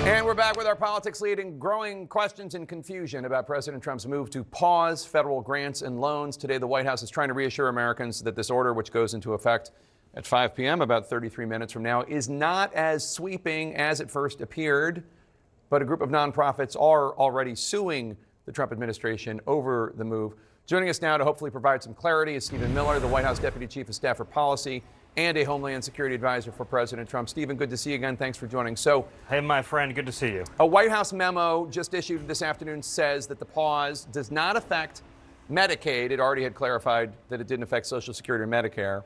And we're back with our politics leading growing questions and confusion about President Trump's move to pause federal grants and loans. Today, the White House is trying to reassure Americans that this order, which goes into effect at 5 p.m., about 33 minutes from now, is not as sweeping as it first appeared. But a group of nonprofits are already suing the Trump administration over the move. Joining us now to hopefully provide some clarity is Stephen Miller, the White House Deputy Chief of Staff for Policy and a Homeland Security Advisor for President Trump. Stephen, good to see you again. Thanks for joining. So, hey, my friend, good to see you. A White House memo just issued this afternoon says that the pause does not affect Medicaid. It already had clarified that it didn't affect Social Security or Medicare.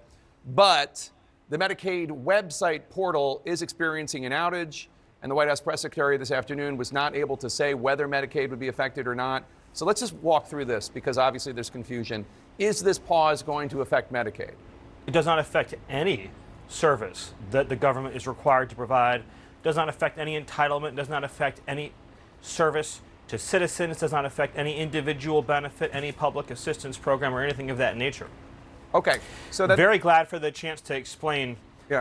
But the Medicaid website portal is experiencing an outage, and the White House press secretary this afternoon was not able to say whether Medicaid would be affected or not. So let's just walk through this because obviously there's confusion. Is this pause going to affect Medicaid? It does not affect any service that the government is required to provide. It does not affect any entitlement. It does not affect any service to citizens. It does not affect any individual benefit, any public assistance program, or anything of that nature. Okay. So that's very glad for the chance to explain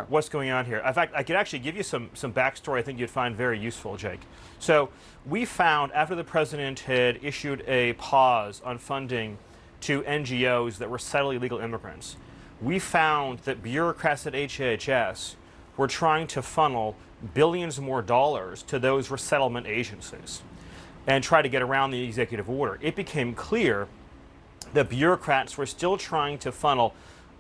what's going on here. In fact, I could actually give you some backstory I think you'd find very useful, Jake. So we found after the president had issued a pause on funding to NGOs that were settling illegal immigrants, we found that bureaucrats at HHS were trying to funnel billions more dollars to those resettlement agencies and try to get around the executive order. It became clear that bureaucrats were still trying to funnel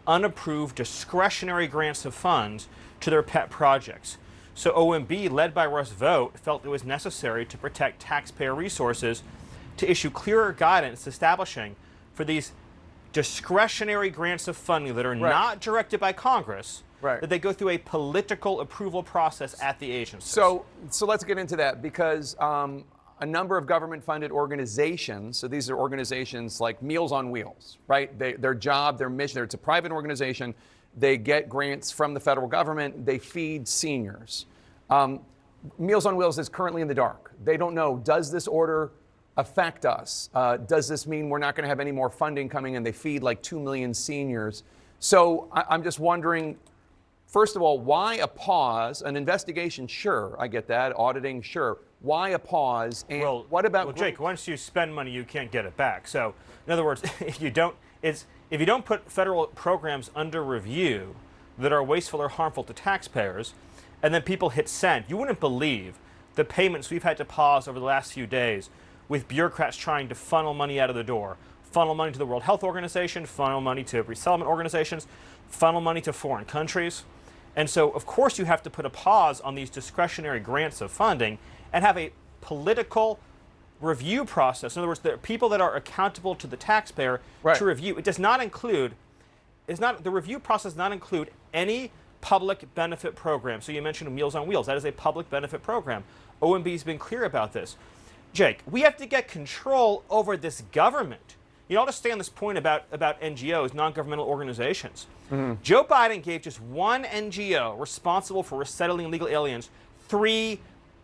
unapproved discretionary grants of funds to their pet projects. So OMB, led by Russ Vought, felt it was necessary to protect taxpayer resources to issue clearer guidance establishing for these discretionary grants of funding that are not directed by Congress, that they go through a political approval process at the agency. So let's get into that because a number of government-funded organizations, so these are organizations like Meals on Wheels, right? Their job, their mission, it's a private organization. They get grants from the federal government. They feed seniors. Meals on Wheels is currently in the dark. They don't know, does this order affect us? Does this mean we're not going to have any more funding coming in? They feed like 2 million seniors. So I'm just wondering, first of all, why a pause? An investigation, sure, I get that. Auditing, sure. Why a pause? And what about? Well, Jake, once you spend money, you can't get it back. So, in other words, if you don't put federal programs under review that are wasteful or harmful to taxpayers, and then people hit send, you wouldn't believe the payments we've had to pause over the last few days with bureaucrats trying to funnel money out of the door, funnel money to the World Health Organization, funnel money to resettlement organizations, funnel money to foreign countries. And so, of course, you have to put a pause on these discretionary grants of funding and have a political review process. In other words, there are people that are accountable to the taxpayer to review. It does not include, the review process does not include any public benefit program. So you mentioned Meals on Wheels. That is a public benefit program. OMB has been clear about this. Jake, we have to get control over this government. You know, I'll just stay on this point about NGOs, non-governmental organizations. Joe Biden gave just one NGO responsible for resettling illegal aliens $3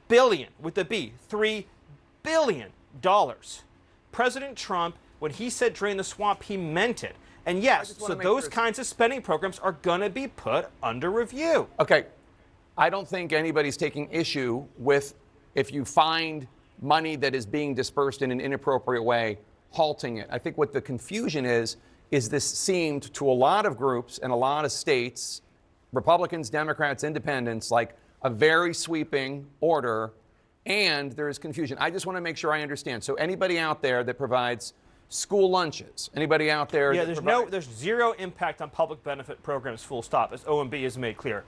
billion, with a B, $3 billion. President Trump, when he said drain the swamp, he meant it. And yes, so those kinds of spending programs are going to be put under review. Okay, I don't think anybody's taking issue with if you find money that is being dispersed in an inappropriate way, halting it. I think what the confusion is this seemed to a lot of groups and a lot of states, Republicans, Democrats, Independents, like a very sweeping order, and there is confusion. I just want to make sure I understand. So anybody out there that provides school lunches, anybody out there there's zero impact on public benefit programs, full stop, as OMB has made clear.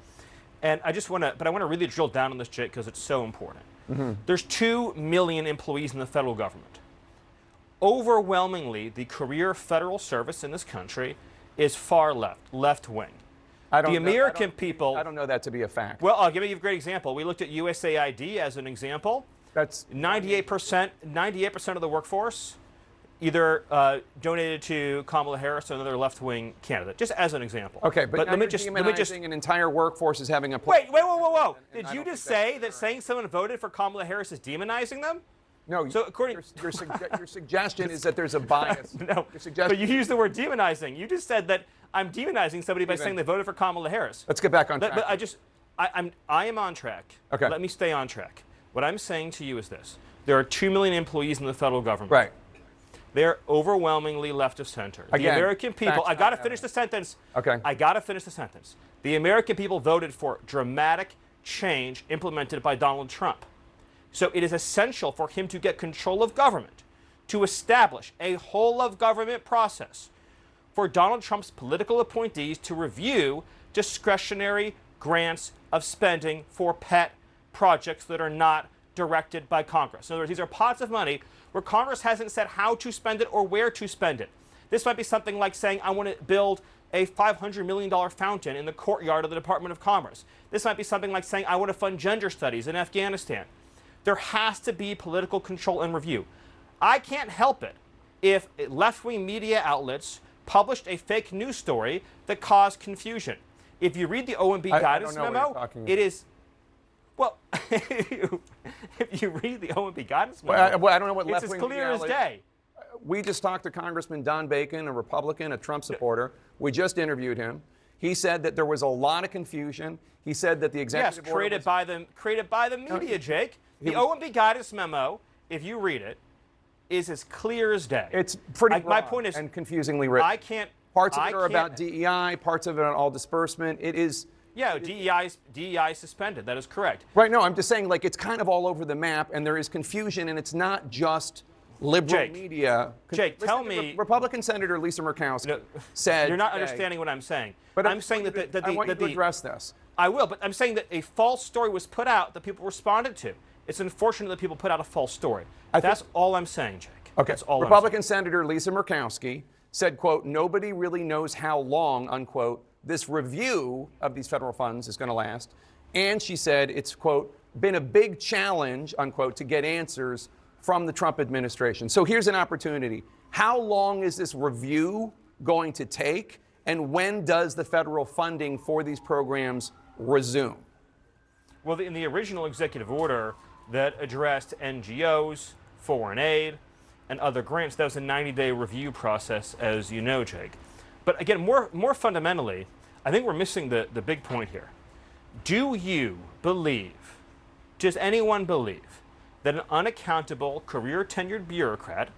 And I want to really drill down on this, Jake, because it's so important. There's 2 million employees in the federal government. Overwhelmingly, the career federal service in this country is far left wing. The American people. I don't know that to be a fact. Well, I'll give you a great example. We looked at USAID as an example. That's 98% of the workforce either donated to Kamala Harris or another left-wing candidate, just as an example. Okay, but let me just an entire workforce is having a. Whoa! Did you just say that saying someone voted for Kamala Harris is demonizing them? No. So according your suggestion is that there's a bias. No. But you used the word demonizing. You just said that I'm demonizing somebody by saying they voted for Kamala Harris. Let's get back on track. But I am on track. Okay. Let me stay on track. What I'm saying to you is this. There are 2 million employees in the federal government. Right. They're overwhelmingly left of center. The Again, American people, facts I got to not finish the sentence. Okay. I got to finish the sentence. The American people voted for dramatic change implemented by Donald Trump. So it is essential for him to get control of government, to establish a whole of government process for Donald Trump's political appointees to review discretionary grants of spending for pet projects that are not directed by Congress. In other words, these are pots of money where Congress hasn't said how to spend it or where to spend it. This might be something like saying, I want to build a $500 million fountain in the courtyard of the Department of Commerce. This might be something like saying, I want to fund gender studies in Afghanistan. There has to be political control and review. I can't help it if left-wing media outlets published a fake news story that caused confusion. If you read the OMB guidance memo, it is, well, if you read the OMB guidance memo, I don't know what it's as clear as day. We just talked to Congressman Don Bacon, a Republican, a Trump supporter. We just interviewed him. He said that there was a lot of confusion. He said that the executive order created by the media, Jake. The OMB guidance memo, if you read it, is as clear as day. It's pretty broad my point is, and confusingly written. I can't. Parts of it are about DEI, parts of it are all disbursement. It is. Yeah, DEI suspended. That is correct. Right. No, I'm just saying, like, it's kind of all over the map, and there is confusion, and it's not just liberal media. Jake, tell me. Republican Senator Lisa Murkowski said. You're not understanding what I'm saying. But I'm saying that I want you to address this. I will, but I'm saying that a false story was put out that people responded to. It's unfortunate that people put out a false story. That's all I'm saying, Jake. Okay. That's all Republican Senator Lisa Murkowski said, quote, nobody really knows how long, unquote, this review of these federal funds is going to last. And she said it's, quote, been a big challenge, unquote, to get answers from the Trump administration. So here's an opportunity. How long is this review going to take? And when does the federal funding for these programs resume? Well, in the original executive order that addressed NGOs, foreign aid, and other grants, that was a 90-day review process, as you know, Jake. But again, more fundamentally, I think we're missing the big point here. Do you believe, does anyone believe, that an unaccountable, career-tenured bureaucrat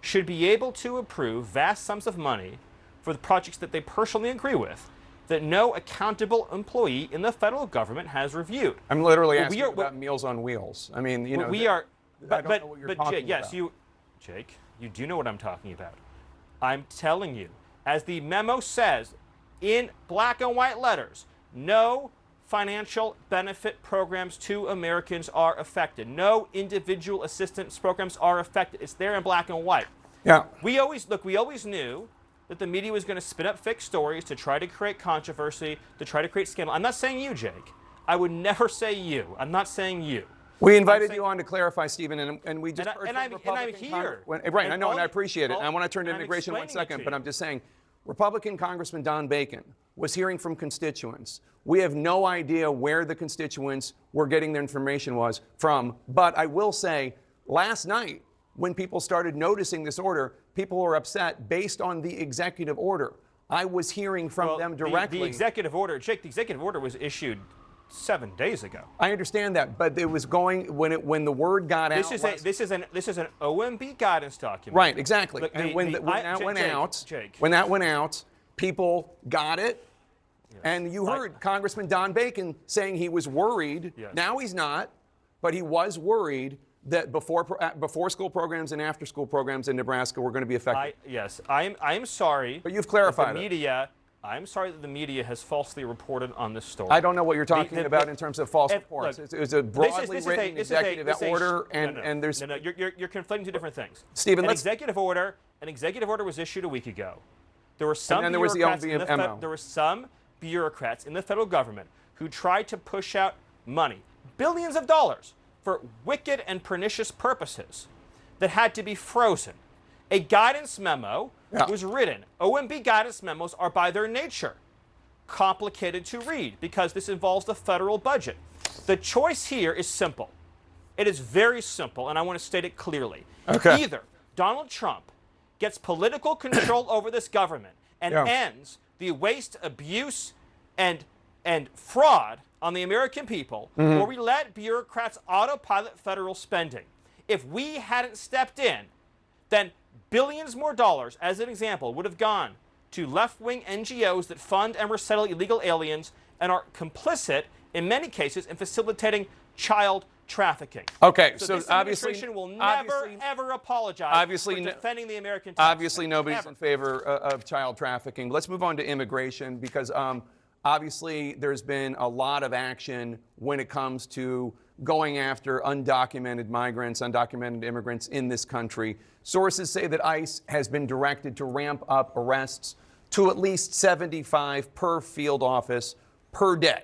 should be able to approve vast sums of money for the projects that they personally agree with that no accountable employee in the federal government has reviewed? I'm literally asking about Meals on Wheels. I mean, you know. We are, I don't know what you're talking Jake, yes, about. Jake, you do know what I'm talking about. I'm telling you, as the memo says in black and white letters, no financial benefit programs to Americans are affected. No individual assistance programs are affected. It's there in black and white. Yeah. We always knew that the media was going to spin up fake stories to try to create controversy, to try to create scandal. I'm not saying you, Jake. I would never say you. I'm not saying you. We invited you on to clarify, Stephen, and we just heard and I'm here. Right, I know, and I appreciate it. And I want to turn to immigration in 1 second, but I'm just saying, Republican Congressman Don Bacon was hearing from constituents. We have no idea where the constituents were getting their information from. But I will say, last night, when people started noticing this order, people were upset based on the executive order. I was hearing from them directly. The executive order, Jake, the executive order was issued 7 days ago. I understand that, but it was going when the word got out. This is an OMB guidance document. Right, exactly. Look, and when that went out, people got it. Yes. And you heard Congressman Don Bacon saying he was worried. Yes. Now he's not, but he was worried that before school programs and after school programs in Nebraska were going to be affected. I am sorry. But you've clarified it. I'm sorry that the media has falsely reported on this story. I don't know what you're talking about in terms of false reports. It was a broadly written executive order, and there's... No, you're conflating two different things. Stephen, an executive order was issued a week ago. There were some there was the memo. There were some bureaucrats in the federal government who tried to push out money, billions of dollars, for wicked and pernicious purposes that had to be frozen. A guidance memo was written. OMB guidance memos are by their nature complicated to read because this involves the federal budget. The choice here is simple. It is very simple, and I want to state it clearly. Okay. Either Donald Trump gets political control over this government and ends the waste, abuse, and fraud on the American people, or we let bureaucrats autopilot federal spending. If we hadn't stepped in, then billions more dollars, as an example, would have gone to left-wing NGOs that fund and resettle illegal aliens and are complicit, in many cases, in facilitating child trafficking. Okay, so so this obviously, administration will never, ever apologize obviously, for defending the American taxpayer. obviously nobody's Ever. in favor of child trafficking. Let's move on to immigration because obviously there's been a lot of action when it comes to going after undocumented migrants, undocumented immigrants in this country. Sources say that ICE has been directed to ramp up arrests to at least 75 per field office per day.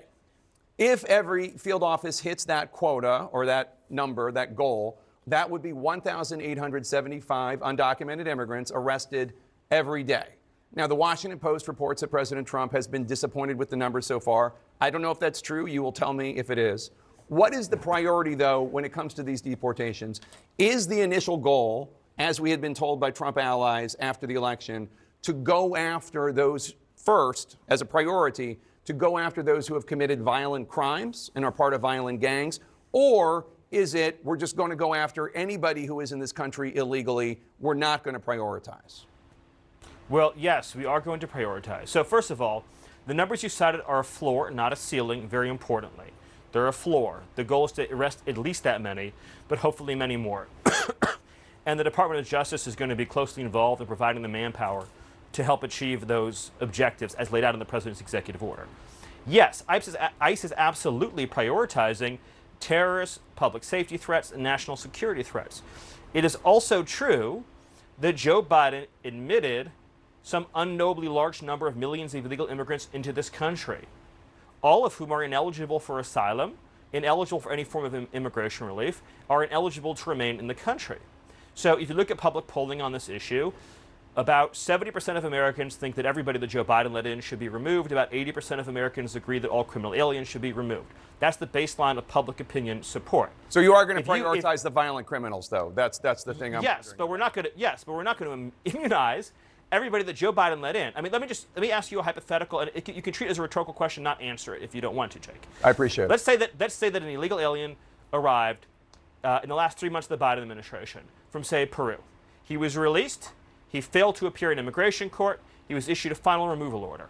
If every field office hits that quota or that number, that goal, that would be 1,875 undocumented immigrants arrested every day. Now, the Washington Post reports that President Trump has been disappointed with the numbers so far. I don't know if that's true. You will tell me if it is. What is the priority, though, when it comes to these deportations? Is the initial goal, as we had been told by Trump allies after the election, to go after those first as a priority, to go after those who have committed violent crimes and are part of violent gangs? Or is it we're just going to go after anybody who is in this country illegally? We're not going to prioritize. Well, yes, we are going to prioritize. So first of all, the numbers you cited are a floor, not a ceiling, very importantly. They're a floor. The goal is to arrest at least that many, but hopefully many more. And the Department of Justice is going to be closely involved in providing the manpower to help achieve those objectives as laid out in the President's executive order. Yes, ICE is absolutely prioritizing terrorist, public safety threats, and national security threats. It is also true that Joe Biden admitted some unknowably large number of millions of illegal immigrants into this country, all of whom are ineligible for asylum, ineligible for any form of immigration relief, are ineligible to remain in the country. So if you look at public polling on this issue, about 70% of Americans think that everybody that Joe Biden let in should be removed. About 80% of Americans agree that all criminal aliens should be removed. That's the baseline of public opinion support. So you are going to prioritize the violent criminals, though. That's the thing I'm Yes, but we're not going to immunize everybody that Joe Biden let in. I mean, let me ask you a hypothetical, and you can treat it as a rhetorical question, not answer it if you don't want to, Jake. I appreciate it. Let's say that an illegal alien arrived in the last 3 months of the Biden administration from, say, Peru. He was released. He failed to appear in immigration court. He was issued a final removal order.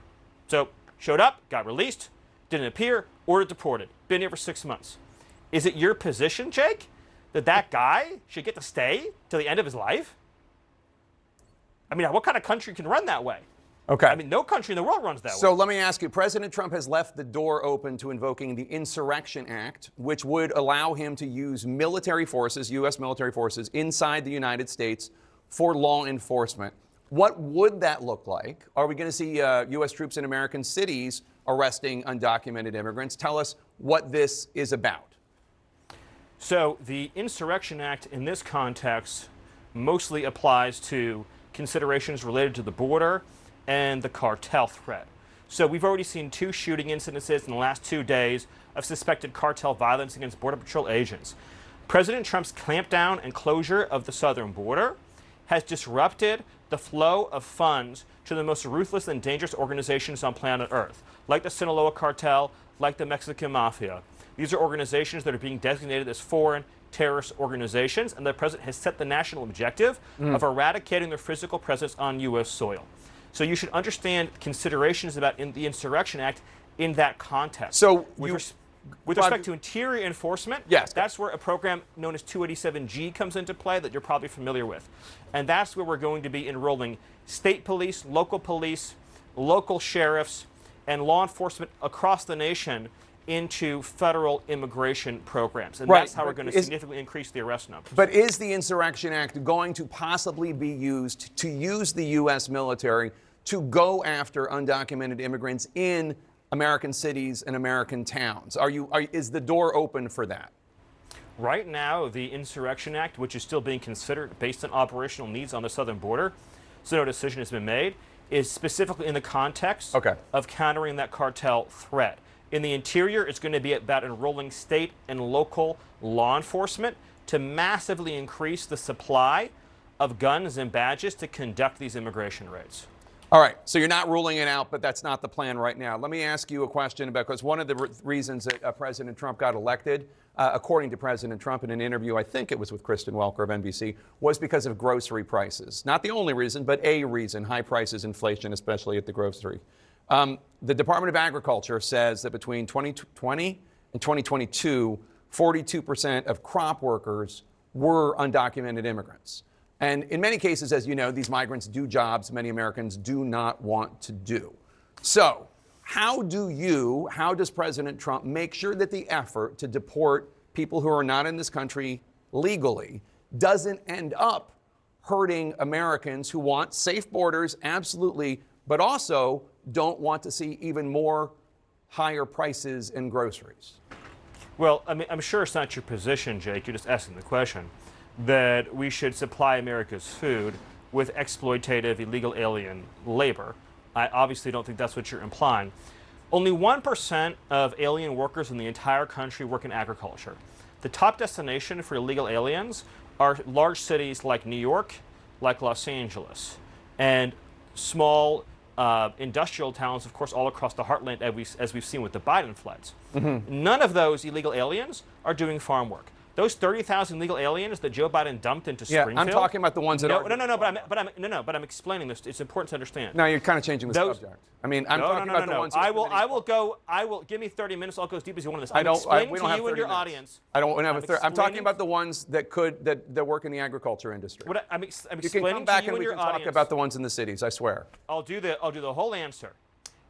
So showed up, got released, didn't appear, ordered deported. Been here for 6 months. Is it your position, Jake, that guy should get to stay till the end of his life? I mean, what kind of country can run that way? Okay. I mean, no country in the world runs that way. So let me ask you, President Trump has left the door open to invoking the Insurrection Act, which would allow him to use military forces, U.S. military forces, inside the United States for law enforcement. What would that look like? Are we going to see U.S. troops in American cities arresting undocumented immigrants? Tell us what this is about. So the Insurrection Act in this context mostly applies to considerations related to the border and the cartel threat. So we've already seen 2 shooting incidences in the last 2 days of suspected cartel violence against Border Patrol agents. President Trump's clampdown and closure of the southern border has disrupted the flow of funds to the most ruthless and dangerous organizations on planet Earth, like the Sinaloa cartel, like the Mexican Mafia. These are organizations that are being designated as foreign terrorist organizations, and the president has set the national objective of eradicating their physical presence on U.S. soil. So you should understand considerations about the Insurrection Act in that context. So with respect to interior enforcement, yes, that's where a program known as 287G comes into play that you're probably familiar with. And that's where we're going to be enrolling state police, local sheriffs, and law enforcement across the nation into federal immigration programs. And that's how we're going to significantly increase the arrest numbers. But is the Insurrection Act going to possibly be used to use the U.S. military to go after undocumented immigrants in American cities and American towns? Is the door open for that? Right now, the Insurrection Act, which is still being considered based on operational needs on the southern border, so no decision has been made, is specifically in the context of countering that cartel threat. In the interior, it's going to be about enrolling state and local law enforcement to massively increase the supply of guns and badges to conduct these immigration raids. All right, so you're not ruling it out, but that's not the plan right now. Let me ask you a question about, because one of the reasons that President Trump got elected, according to President Trump in an interview, I think it was with Kristen Welker of NBC, was because of grocery prices. Not the only reason, but a reason, high prices, inflation, especially at the grocery. The Department of Agriculture says that between 2020 and 2022, 42% of crop workers were undocumented immigrants. And in many cases, as you know, these migrants do jobs many Americans do not want to do. So how does President Trump make sure that the effort to deport people who are not in this country legally doesn't end up hurting Americans who want safe borders, absolutely, but also don't want to see even more higher prices in groceries? Well, I mean, I'm sure it's not your position, Jake. You're just asking the question, that we should supply America's food with exploitative illegal alien labor. I obviously don't think that's what you're implying. Only 1% of alien workers in the entire country work in agriculture. The top destination for illegal aliens are large cities like New York, like Los Angeles, and small industrial towns, of course, all across the heartland, as we've seen with the Biden floods. None of those illegal aliens are doing farm work. Those 30,000 illegal aliens that Joe Biden dumped into Springfield. I'm talking about the ones that are. But I'm explaining this. It's important to understand. No, you're kind of changing the subject. I mean, I'm talking about the ones. I will give me 30 minutes. I'll go as deep as you want on this. I'm explaining to you and your audience. I don't have a 30. I'm talking about the ones that work in the agriculture industry. I'm you explaining can come back to you and we your can talk audience. about the ones in the cities. I swear. I'll do the whole answer.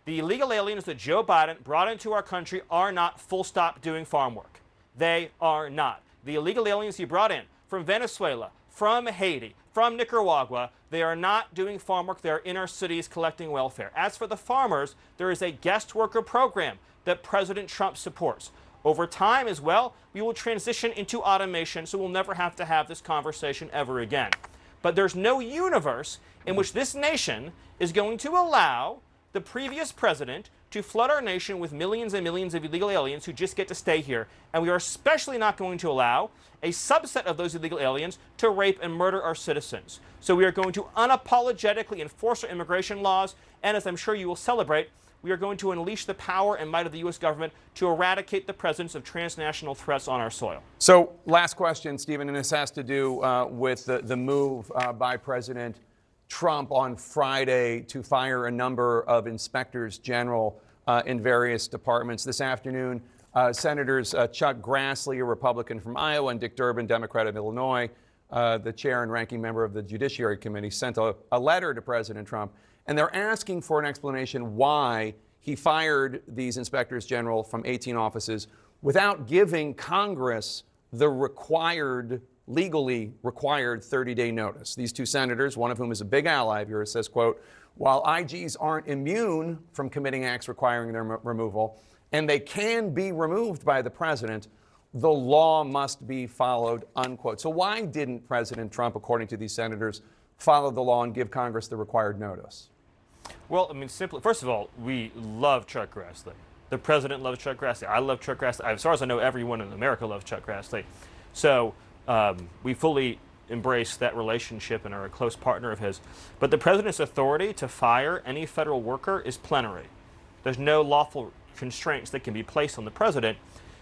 The illegal aliens that Joe Biden brought into our country are not full stop doing farm work. They are not. The illegal aliens he brought in from Venezuela, from Haiti, from Nicaragua, they are not doing farm work. They are in our cities collecting welfare. As for the farmers, there is a guest worker program that President Trump supports. Over time as well, we will transition into automation, so we'll never have to have this conversation ever again. But there's no universe in which this nation is going to allow the previous president to flood our nation with millions and millions of illegal aliens who just get to stay here. And we are especially not going to allow a subset of those illegal aliens to rape and murder our citizens. So we are going to unapologetically enforce our immigration laws, and as I'm sure you will celebrate, we are going to unleash the power and might of the U.S. government to eradicate the presence of transnational threats on our soil. So last question, Stephen, and this has to do with the move by President Trump on Friday to fire a number of inspectors general in various departments. This afternoon, Senators Chuck Grassley, a Republican from Iowa, and Dick Durbin, Democrat of Illinois, the chair and ranking member of the Judiciary Committee, sent a letter to President Trump, and they're asking for an explanation why he fired these inspectors general from 18 offices without giving Congress the legally required 30-day notice. These two senators, one of whom is a big ally of yours, says, quote, while IGs aren't immune from committing acts requiring their removal, and they can be removed by the president, the law must be followed, unquote. So why didn't President Trump, according to these senators, follow the law and give Congress the required notice? Well, I mean, simply, first of all, we love Chuck Grassley. The president loves Chuck Grassley. I love Chuck Grassley. As far as I know, everyone in America loves Chuck Grassley. So we fully embrace that relationship and are a close partner of his. But the president's authority to fire any federal worker is plenary. There's no lawful constraints that can be placed on the president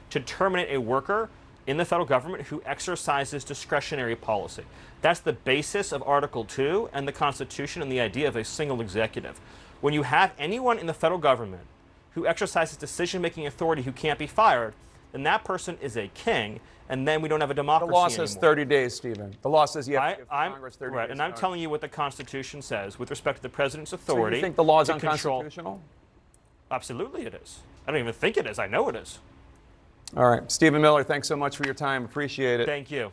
to terminate a worker in the federal government who exercises discretionary policy. That's the basis of Article 2 and the Constitution and the idea of a single executive. When you have anyone in the federal government who exercises decision-making authority who can't be fired, then that person is a king, and then we don't have a democracy anymore. The law says 30 days, Stephen. The law says you have to give Congress 30 days. Right, and I'm telling you what the Constitution says with respect to the president's authority. So you think the law is unconstitutional? Absolutely it is. I don't even think it is. I know it is. All right. Stephen Miller, thanks so much for your time. Appreciate it. Thank you.